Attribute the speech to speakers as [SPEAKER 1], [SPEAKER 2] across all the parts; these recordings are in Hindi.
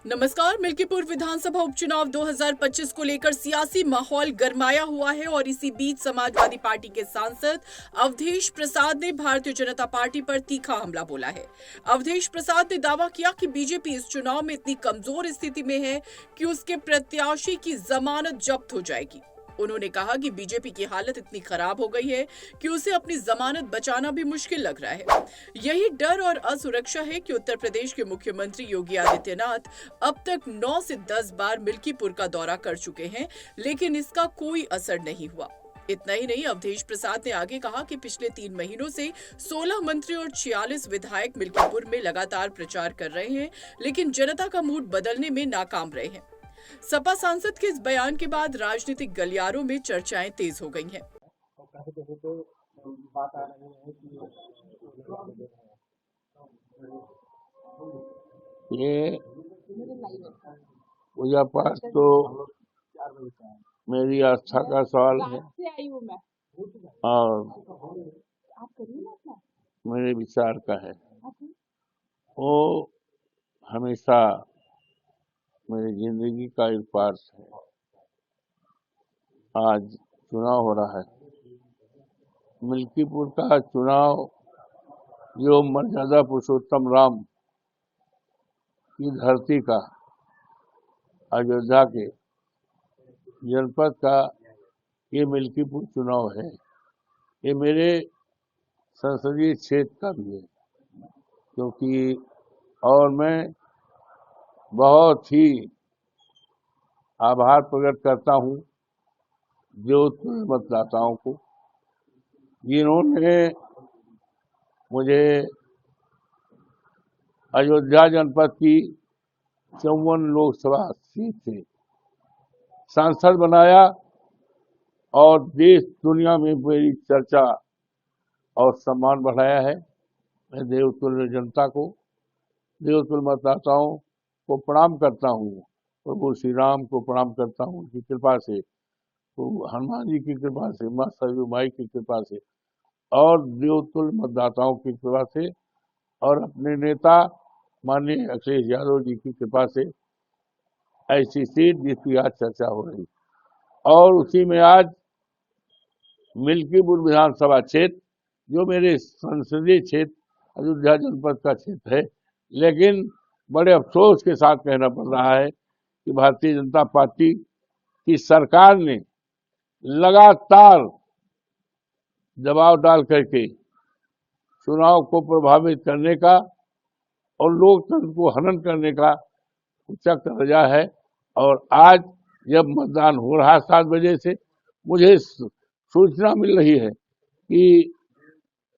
[SPEAKER 1] नमस्कार। मिल्कीपुर विधानसभा उपचुनाव 2025 को लेकर सियासी माहौल गरमाया हुआ है और इसी बीच समाजवादी पार्टी के सांसद अवधेश प्रसाद ने भारतीय जनता पार्टी पर तीखा हमला बोला है। अवधेश प्रसाद ने दावा किया कि बीजेपी इस चुनाव में इतनी कमजोर स्थिति में है कि उसके प्रत्याशी की जमानत जब्त हो जाएगी। उन्होंने कहा कि बीजेपी की हालत इतनी खराब हो गई है कि उसे अपनी जमानत बचाना भी मुश्किल लग रहा है। यही डर और असुरक्षा है कि उत्तर प्रदेश के मुख्यमंत्री योगी आदित्यनाथ अब तक 9 से 10 बार मिल्कीपुर का दौरा कर चुके हैं, लेकिन इसका कोई असर नहीं हुआ। इतना ही नहीं, अवधेश प्रसाद ने आगे कहा कि पिछले 3 महीनों से 16 मंत्री और 46 विधायक मिल्कीपुर में लगातार प्रचार कर रहे हैं, लेकिन जनता का मूड बदलने में नाकाम रहे हैं। सपा सांसद के इस बयान के बाद राजनीतिक गलियारों में चर्चाएं तेज हो गई हैं।
[SPEAKER 2] ये पूजा पाठ तो मेरी आस्था का सवाल है और मेरे विचार का है। वो हमेशा मेरी जिंदगी का एक पार्ट है। आज चुनाव हो रहा है, मिल्कीपुर का चुनाव जो मर्यादा पुरुषोत्तम राम की धरती का, अयोध्या के जनपद का ये मिल्कीपुर चुनाव है। ये मेरे संसदीय क्षेत्र का भी है, क्योंकि और मैं बहुत ही आभार प्रकट करता हूँ जोधपुर मतदाताओं को, जिन्होंने मुझे अयोध्या जनपद की 54 लोकसभा सीट से सांसद बनाया और देश दुनिया में मेरी चर्चा और सम्मान बढ़ाया है। मैं देवतुल्य जनता को, देवतुल्य मतदाताओं को प्रणाम करता हूँ। प्रभु श्री राम को प्रणाम करता हूँ, उनकी कृपा से, तो हनुमान जी की कृपा से, माँ सरयू माई की कृपा से और देवतुल्य मतदाताओं की कृपा से और अपने नेता माननीय अखिलेश यादव जी की कृपा से ऐसी सीट जिसकी आज चर्चा हो रही, और उसी में आज मिल्कीपुर विधानसभा क्षेत्र जो मेरे संसदीय क्षेत्र अयोध्या जनपद का क्षेत्र है, लेकिन बड़े अफसोस के साथ कहना पड़ रहा है कि भारतीय जनता पार्टी की सरकार ने लगातार दबाव डाल करके चुनाव को प्रभावित करने का और लोकतंत्र को हनन करने का चक्र रचा है। और आज जब मतदान हो रहा है 7 बजे से, मुझे सूचना मिल रही है कि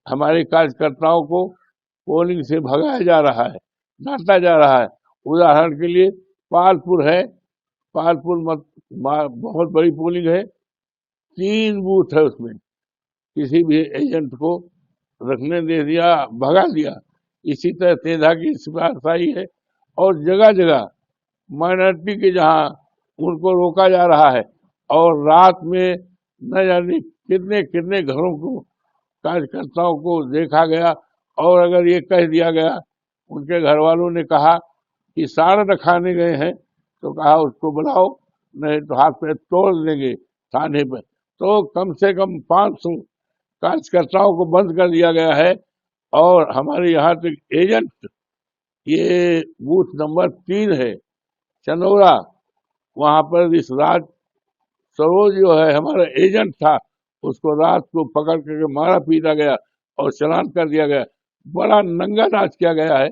[SPEAKER 2] हमारे कार्यकर्ताओं को पोलिंग से भगाया जा रहा है, डांटा जा रहा है। उदाहरण के लिए पालपुर है, पालपुर बहुत बड़ी पोलिंग है, 3 बूथ है, उसमें किसी भी एजेंट को रखने दे दिया, भगा दिया। इसी तरह तेजा की सिपाही है और जगह जगह माइनॉरिटी के जहां उनको रोका जा रहा है और रात में न जाने कितने कितने घरों को, कार्यकर्ताओं को देखा गया। और अगर ये कह दिया गया, उनके घर वालों ने कहा कि साड़ खाने गए हैं, तो कहा उसको बुलाओ, नहीं तो हाथ पे तोड़ देंगे थाने पर। तो कम से कम 500 कार्यकर्ताओं को बंद कर दिया गया है। और हमारे यहाँ तक एजेंट, ये बूथ नंबर 3 है चंदौरा, वहां पर इस रात सरोज जो है हमारा एजेंट था, उसको रात को पकड़ करके मारा पीटा गया और चलान कर दिया गया। बड़ा नंगा नाच किया गया है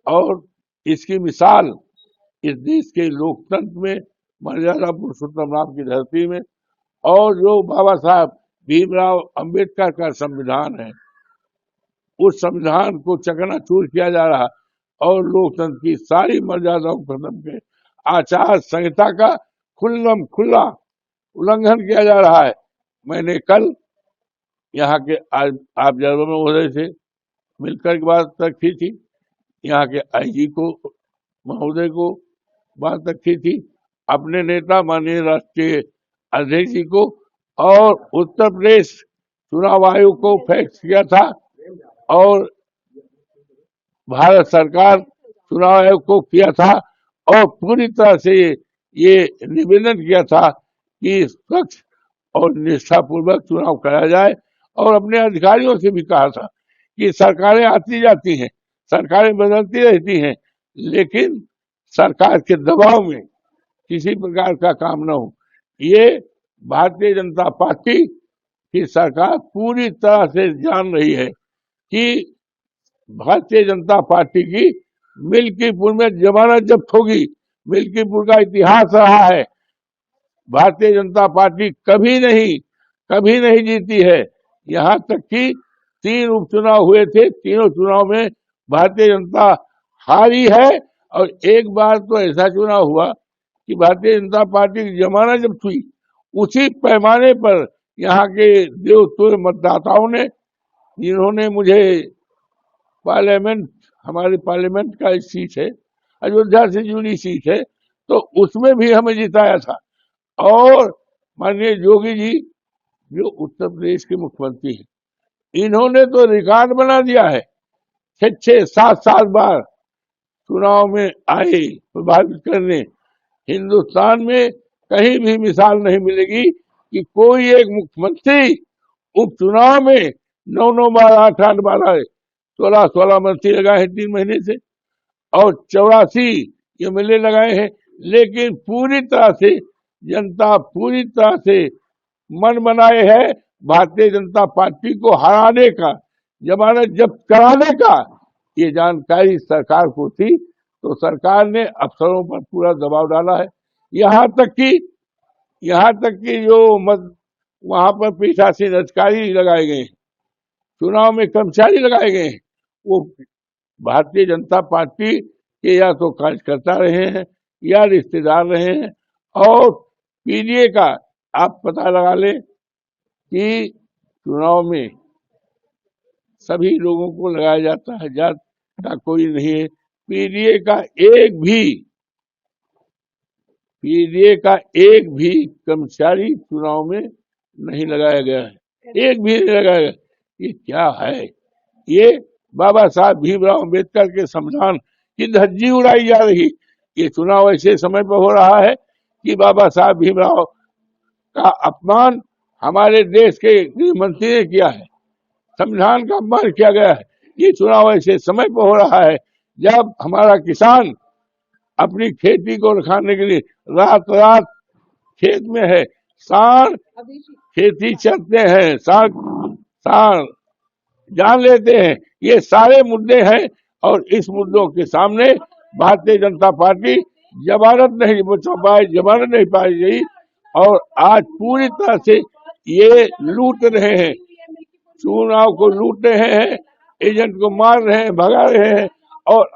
[SPEAKER 2] और इसकी मिसाल इस देश के लोकतंत्र में, मर्यादा पुरुषोत्तम राम की धरती में, और जो बाबा साहब भीमराव अंबेडकर का संविधान है, उस संविधान को चकनाचूर किया जा रहा और लोकतंत्र की सारी मर्यादाओं को खत्म कर आचार संहिता का खुल्लम खुल्ला उल्लंघन किया जा रहा है। मैंने कल यहाँ के ऑब्जर्वर महोदय से मिलकर के बात रखी थी, यहाँ के आईजी को महोदय को बात रखी थी, अपने नेता माननीय राष्ट्रीय अध्यक्ष जी को, और उत्तर प्रदेश चुनाव आयोग को फैक्स किया था और भारत सरकार चुनाव आयोग को किया था और पूरी तरह से ये निवेदन किया था कि स्वच्छ और निष्ठापूर्वक चुनाव कराया जाए, और अपने अधिकारियों से भी कहा था कि सरकारें आती जाती हैं, सरकारें बदलती रहती हैं, लेकिन सरकार के दबाव में किसी प्रकार का काम न हो। ये भारतीय जनता पार्टी की सरकार पूरी तरह से जान रही है कि भारतीय जनता पार्टी की मिल्कीपुर में जमानत जब्त होगी। मिल्कीपुर का इतिहास रहा है, भारतीय जनता पार्टी कभी नहीं जीती है। यहाँ तक कि 3 उपचुनाव हुए थे, तीनों चुनाव में भारतीय जनता हारी है, और एक बार तो ऐसा चुनाव हुआ कि भारतीय जनता पार्टी की जमानत जब्त हुई। उसी पैमाने पर यहाँ के देवतुल्य मतदाताओं ने, जिन्होंने मुझे हमारे पार्लियामेंट का सीट है, अयोध्या से जुड़ी सीट है, तो उसमें भी हमें जिताया था। और माननीय योगी जी जो उत्तर प्रदेश के मुख्यमंत्री हैं, इन्होंने तो रिकॉर्ड बना दिया है। 6-7 बार चुनाव में आए प्रभावित करने। हिंदुस्तान में कहीं भी मिसाल नहीं मिलेगी कि कोई एक मुख्यमंत्री उपचुनाव में 9 बार, 8 बार आए। 16 मंत्री लगाए हैं 3 महीने से, और 84 एमएलए लगाए हैं, लेकिन पूरी तरह से जनता पूरी तरह से मन बनाए है भारतीय जनता पार्टी को हराने का, जमानत जब्त कराने का। ये जानकारी सरकार को थी, तो सरकार ने अफसरों पर पूरा दबाव डाला है। यहाँ तक कि जो वहां पर पीठासीन अधिकारी लगाए गए हैं, चुनाव में कर्मचारी लगाए गए हैं, वो भारतीय जनता पार्टी के या तो कार्यकर्ता रहे हैं या रिश्तेदार रहे हैं। और पीडीए का आप पता लगा लें कि चुनाव में सभी लोगों को लगाया जाता है, जात का कोई नहीं है। पीडीए का एक भी कर्मचारी चुनाव में नहीं लगाया गया है, एक भी नहीं लगाया गया। ये क्या है? ये बाबा साहब भीमराव अम्बेडकर के संविधान की धज्जी उड़ाई जा रही। ये चुनाव ऐसे समय पर हो रहा है कि बाबा साहब भीमराव का अपमान हमारे देश के गृह मंत्री ने किया है, संविधान का अपमान किया गया है। ये चुनाव ऐसे समय पर हो रहा है जब हमारा किसान अपनी खेती को रखाने के लिए रात खेत में है, सांड खेती चलते हैं, सांड जान लेते हैं। ये सारे मुद्दे हैं, और इस मुद्दों के सामने भारतीय जनता पार्टी जमानत नहीं पाई गई, और आज पूरी तरह से ये लूट रहे हैं, चुनाव को लूट रहे हैं, एजेंट को मार रहे हैं, भगा रहे हैं, और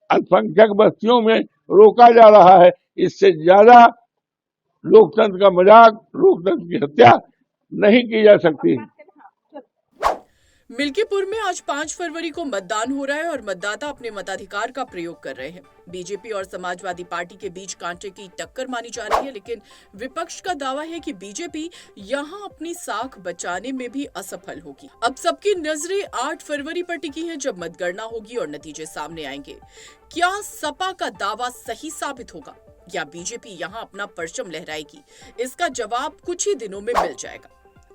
[SPEAKER 2] अल्पसंख्यक बस्तियों में रोका जा रहा है। इससे ज्यादा लोकतंत्र का मजाक, लोकतंत्र की हत्या नहीं की जा सकती।
[SPEAKER 1] मिल्कीपुर में आज 5 फरवरी को मतदान हो रहा है और मतदाता अपने मताधिकार का प्रयोग कर रहे हैं। बीजेपी और समाजवादी पार्टी के बीच कांटे की टक्कर मानी जा रही है, लेकिन विपक्ष का दावा है कि बीजेपी यहां अपनी साख बचाने में भी असफल होगी। अब सबकी नजरें 8 फरवरी पर टिकी हैं, जब मतगणना होगी और नतीजे सामने आएंगे। क्या सपा का दावा सही साबित होगा या बीजेपी यहां अपना परचम लहराएगी? इसका जवाब कुछ ही दिनों में मिल जाएगा।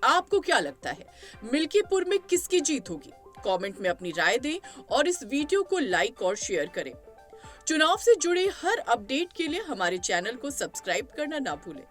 [SPEAKER 1] आपको क्या लगता है, मिल्कीपुर में किसकी जीत होगी? कमेंट में अपनी राय दें और इस वीडियो को लाइक और शेयर करें। चुनाव से जुड़े हर अपडेट के लिए हमारे चैनल को सब्सक्राइब करना ना भूलें।